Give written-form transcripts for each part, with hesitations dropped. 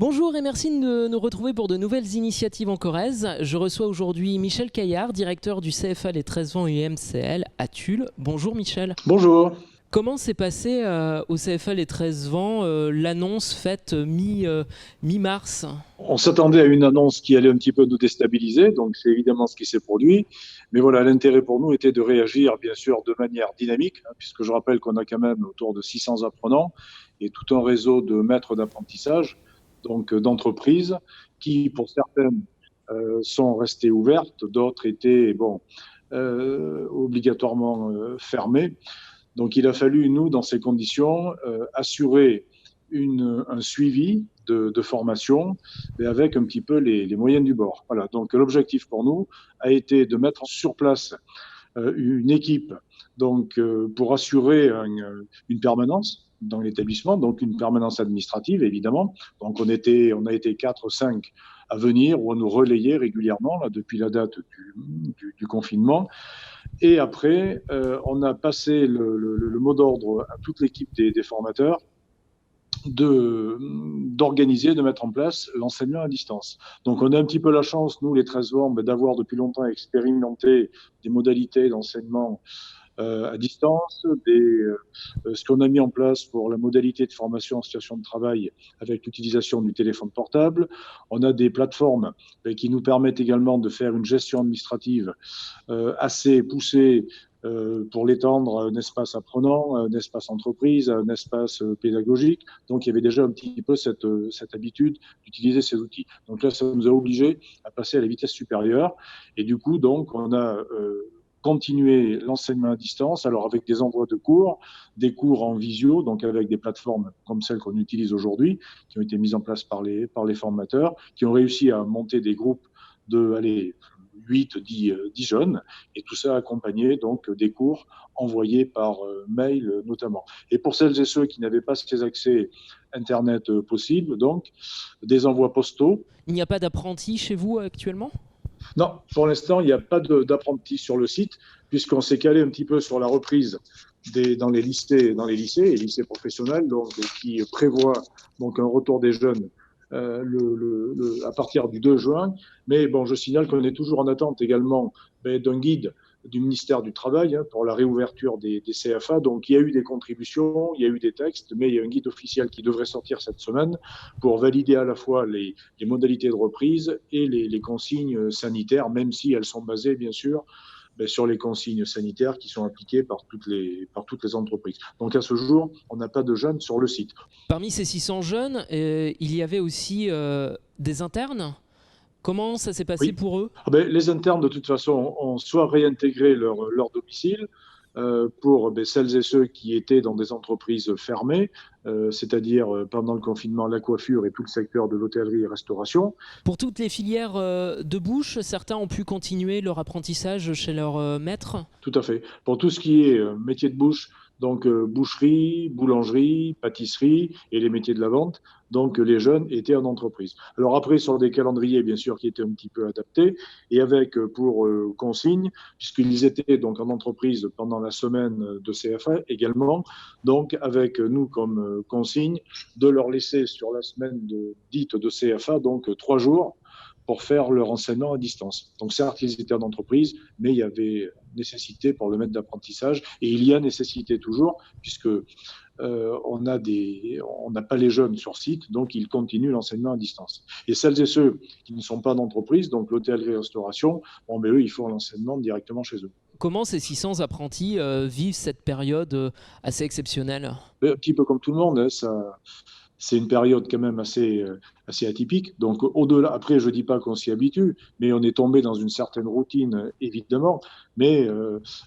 Bonjour et merci de nous retrouver pour de nouvelles initiatives en Corrèze. Je reçois aujourd'hui Michel Caillard, directeur du CFA Les 13 Vents UMCL à Tulle. Bonjour Michel. Bonjour. Comment s'est passé au CFA Les 13 Vents l'annonce faite mi-mars? On s'attendait à une annonce qui allait un petit peu nous déstabiliser, donc c'est évidemment ce qui s'est produit. Mais voilà, l'intérêt pour nous était de réagir, bien sûr, de manière dynamique, puisque je rappelle qu'on a quand même autour de 600 apprenants et tout un réseau de maîtres d'apprentissage, donc d'entreprises, qui, pour certaines, sont restées ouvertes, d'autres étaient, obligatoirement fermées. Donc il a fallu, nous, dans ces conditions, assurer un suivi de formation, mais avec un petit peu les moyens du bord. Voilà. Donc l'objectif pour nous a été de mettre sur place une équipe pour assurer une permanence dans l'établissement, donc une permanence administrative, évidemment. Donc on a été 4 ou 5 à venir ou à nous relayer régulièrement là, depuis la date du confinement. Et après, on a passé le mot d'ordre à toute l'équipe des formateurs d'organiser, de mettre en place l'enseignement à distance. Donc on a un petit peu la chance, nous les 13 membres, d'avoir depuis longtemps expérimenté des modalités d'enseignement à distance, ce qu'on a mis en place pour la modalité de formation en situation de travail avec l'utilisation du téléphone portable. On a des plateformes qui nous permettent également de faire une gestion administrative assez poussée pour l'étendre à un espace apprenant, à un espace entreprise, à un espace pédagogique. Donc il y avait déjà un petit peu cette habitude d'utiliser ces outils. Donc là, ça nous a obligés à passer à la vitesse supérieure. Et du coup, donc, on a continué l'enseignement à distance, alors avec des envois de cours, des cours en visio, donc avec des plateformes comme celles qu'on utilise aujourd'hui, qui ont été mises en place par les formateurs, qui ont réussi à monter des groupes de, allez, 8, 10 jeunes, et tout ça accompagné donc des cours envoyés par mail notamment. Et pour celles et ceux qui n'avaient pas ces accès Internet possibles, donc des envois postaux. Il n'y a pas d'apprentis chez vous actuellement? Non, pour l'instant, il n'y a pas d'apprentis sur le site, puisqu'on s'est calé un petit peu sur la reprise dans les lycées et lycées professionnels, donc, qui prévoient donc un retour des jeunes à partir du 2 juin. Mais bon, je signale qu'on est toujours en attente également d'un guide du ministère du Travail pour la réouverture des CFA. Donc, il y a eu des contributions, il y a eu des textes, mais il y a un guide officiel qui devrait sortir cette semaine pour valider à la fois les modalités de reprise et les consignes sanitaires, même si elles sont basées, bien sûr, sur les consignes sanitaires qui sont appliquées par toutes les entreprises. Donc, à ce jour, on n'a pas de jeunes sur le site. Parmi ces 600 jeunes, il y avait aussi des internes. Comment ça s'est passé Oui. pour eux? Les internes, de toute façon, ont soit réintégré leur domicile pour celles et ceux qui étaient dans des entreprises fermées, c'est-à-dire pendant le confinement, la coiffure et tout le secteur de l'hôtellerie et restauration. Pour toutes les filières de bouche, certains ont pu continuer leur apprentissage chez leur maître. Tout à fait. Pour tout ce qui est métier de bouche, donc boucherie, boulangerie, pâtisserie et les métiers de la vente, donc les jeunes étaient en entreprise. Alors après, sur des calendriers, bien sûr, qui étaient un petit peu adaptés, et avec pour consigne, puisqu'ils étaient donc en entreprise pendant la semaine de CFA également, donc avec nous comme consigne de leur laisser sur la semaine dite de CFA, donc 3 jours pour faire leur enseignement à distance. Donc certes, ils étaient en entreprise, mais il y avait nécessité pour le maître d'apprentissage, et il y a nécessité toujours, puisque on n'a pas les jeunes sur site, donc ils continuent l'enseignement à distance. Et celles et ceux qui ne sont pas d'entreprise, donc l'hôtellerie-restauration, eux, ils font l'enseignement directement chez eux. Comment ces 600 apprentis vivent cette période assez exceptionnelle? Un petit peu comme tout le monde, c'est une période quand même assez atypique. Donc, au-delà, après, je ne dis pas qu'on s'y habitue, mais on est tombé dans une certaine routine, évidemment. Mais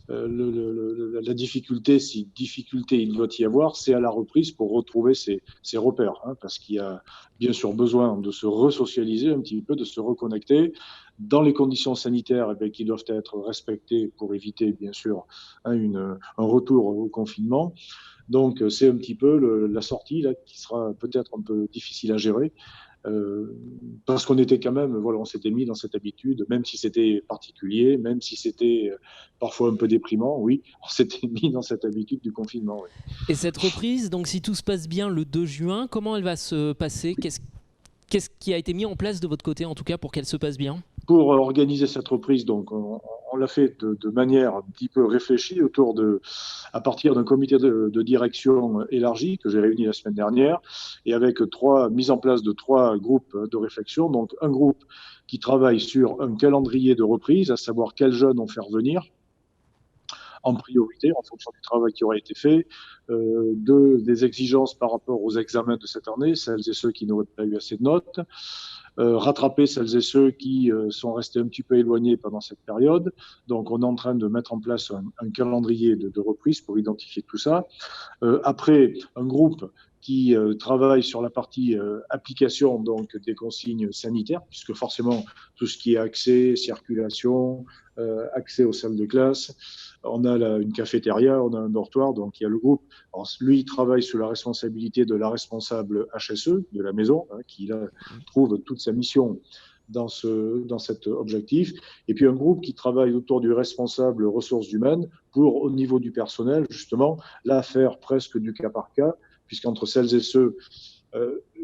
la difficulté, si difficulté il doit y avoir, c'est à la reprise pour retrouver ses repères, parce qu'il y a bien sûr besoin de se resocialiser un petit peu, de se reconnecter dans les conditions sanitaires qui doivent être respectées pour éviter, bien sûr, un retour au confinement. Donc, c'est un petit peu la sortie là, qui sera peut-être un peu difficile à gérer. Parce qu'on était quand même, voilà, on s'était mis dans cette habitude, même si c'était particulier, même si c'était parfois un peu déprimant, oui, on s'était mis dans cette habitude du confinement. Oui. Et cette reprise, donc si tout se passe bien le 2 juin, comment elle va se passer? Qu'est-ce qui a été mis en place de votre côté, en tout cas, pour qu'elle se passe bien? Pour organiser cette reprise, donc, on l'a fait de manière un petit peu réfléchie à partir d'un comité de direction élargi que j'ai réuni la semaine dernière et avec mise en place de 3 groupes de réflexion. Donc, un groupe qui travaille sur un calendrier de reprise, à savoir quels jeunes on fait revenir en priorité en fonction du travail qui aura été fait, des exigences par rapport aux examens de cette année, celles et ceux qui n'auraient pas eu assez de notes, rattraper celles et ceux qui sont restés un petit peu éloignés pendant cette période. Donc, on est en train de mettre en place un calendrier de reprise pour identifier tout ça. Après, un groupe qui travaille sur la partie application donc des consignes sanitaires, puisque forcément tout ce qui est accès, circulation, accès aux salles de classe, on a une cafétéria, on a un dortoir, donc il y a le groupe. Alors, lui, il travaille sous la responsabilité de la responsable HSE de la maison, qui là trouve toute sa mission dans cet objectif. Et puis un groupe qui travaille autour du responsable ressources humaines pour, au niveau du personnel, justement, là, faire presque du cas par cas, puisqu'entre celles et ceux,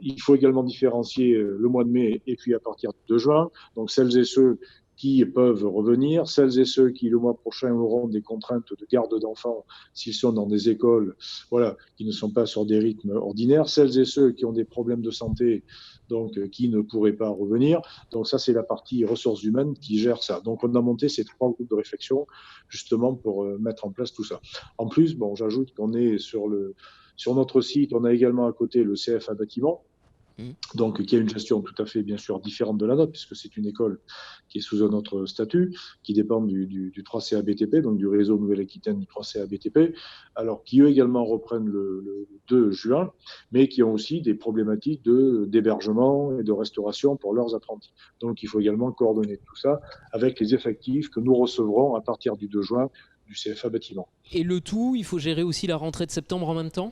il faut également différencier le mois de mai et puis à partir de juin. Donc celles et ceux qui peuvent revenir, celles et ceux qui le mois prochain auront des contraintes de garde d'enfants s'ils sont dans des écoles, voilà, qui ne sont pas sur des rythmes ordinaires, celles et ceux qui ont des problèmes de santé, donc qui ne pourraient pas revenir. Donc ça, c'est la partie ressources humaines qui gère ça. Donc on a monté ces 3 groupes de réflexion justement pour mettre en place tout ça. En plus, bon, j'ajoute qu'on est sur notre site, on a également à côté le CFA bâtiment, donc qui a une gestion tout à fait bien sûr différente de la nôtre, puisque c'est une école qui est sous un autre statut, qui dépend du 3CA BTP, donc du réseau Nouvelle-Aquitaine du 3CA BTP, alors qui eux également reprennent le 2 juin, mais qui ont aussi des problématiques d'hébergement et de restauration pour leurs apprentis. Donc il faut également coordonner tout ça avec les effectifs que nous recevrons à partir du 2 juin du CFA bâtiment. Et le tout, il faut gérer aussi la rentrée de septembre en même temps?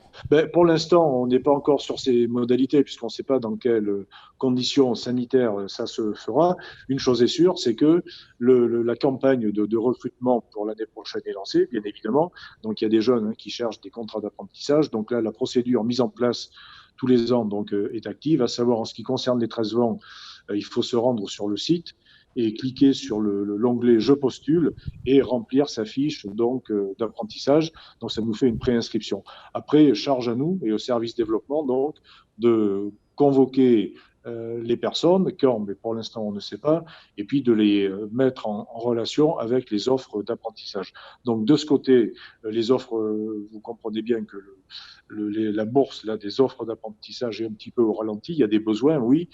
Pour l'instant, on n'est pas encore sur ces modalités puisqu'on ne sait pas dans quelles conditions sanitaires ça se fera. Une chose est sûre, c'est que la campagne de recrutement pour l'année prochaine est lancée, bien évidemment. Donc il y a des jeunes qui cherchent des contrats d'apprentissage. Donc là, la procédure mise en place tous les ans donc, est active, à savoir en ce qui concerne les 13 vents, il faut se rendre sur le site et cliquer sur l'onglet « Je postule » et remplir sa fiche donc d'apprentissage. Donc, ça nous fait une préinscription. Après, charge à nous et au service développement donc de convoquer les personnes, quand, mais pour l'instant on ne sait pas, et puis de les mettre en relation avec les offres d'apprentissage. Donc de ce côté, les offres, vous comprenez bien que la bourse là, des offres d'apprentissage est un petit peu au ralenti. Il y a des besoins, oui,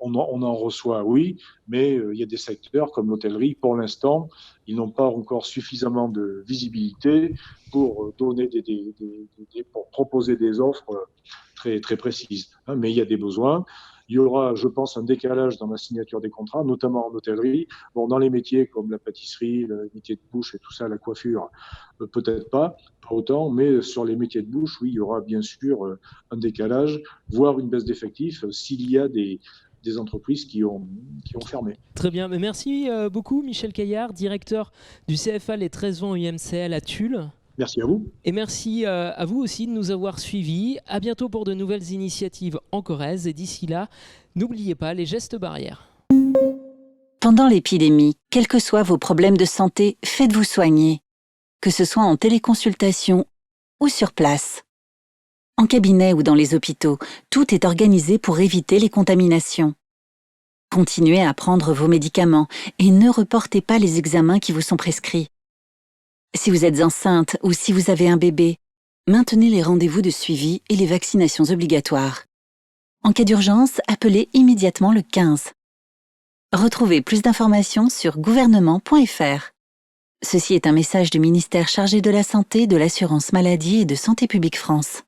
on en reçoit, oui, mais il y a des secteurs comme l'hôtellerie, pour l'instant, ils n'ont pas encore suffisamment de visibilité pour donner pour proposer des offres très, très précises. Mais il y a des besoins. Il y aura, je pense, un décalage dans la signature des contrats, notamment en hôtellerie. Bon, dans les métiers comme la pâtisserie, le métier de bouche et tout ça, la coiffure, peut-être pas autant, mais sur les métiers de bouche, oui, il y aura bien sûr un décalage, voire une baisse d'effectifs s'il y a des entreprises qui ont fermé. Très bien, mais merci beaucoup Michel Caillard, directeur du CFA Les 13 vents UMCL à Tulle. Merci à vous. Et merci à vous aussi de nous avoir suivis. À bientôt pour de nouvelles initiatives en Corrèze. Et d'ici là, n'oubliez pas les gestes barrières. Pendant l'épidémie, quels que soient vos problèmes de santé, faites-vous soigner. Que ce soit en téléconsultation ou sur place. En cabinet ou dans les hôpitaux, tout est organisé pour éviter les contaminations. Continuez à prendre vos médicaments et ne reportez pas les examens qui vous sont prescrits. Si vous êtes enceinte ou si vous avez un bébé, maintenez les rendez-vous de suivi et les vaccinations obligatoires. En cas d'urgence, appelez immédiatement le 15. Retrouvez plus d'informations sur gouvernement.fr. Ceci est un message du ministère chargé de la Santé, de l'Assurance Maladie et de Santé publique France.